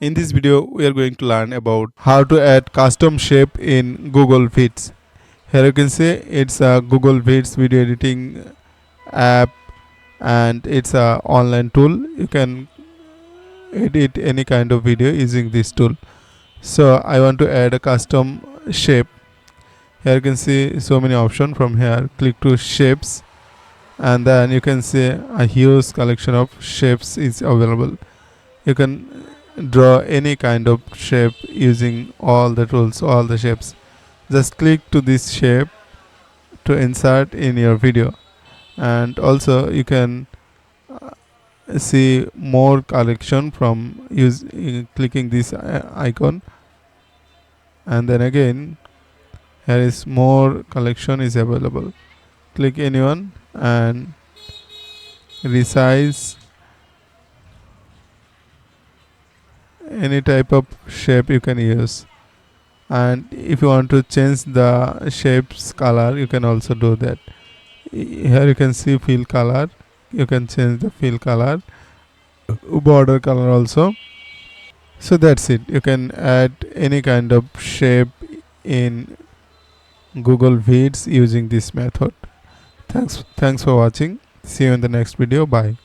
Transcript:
In this video, we are going to learn about how to add custom shape in Google Vids. Here you can see it's a Google Vids video editing app and it's a online tool. You can edit any kind of video using this tool. So I want to add a custom shape. Here you can see so many options. From here, click to shapes and then you can see a huge collection of shapes is available. You can draw any kind of shape using all the tools, all the shapes. Just click to this shape to insert in your video, and also you can see more collection from clicking this icon, and then again here is more collection is available. Click anyone and resize any type of shape you can use, and if you want to change the shape's color you can also do that. Here you can see fill color, you can change the fill color, border color also. So that's it, you can add any kind of shape in Google Vids using this method. Thanks for watching. See you in the next video. Bye.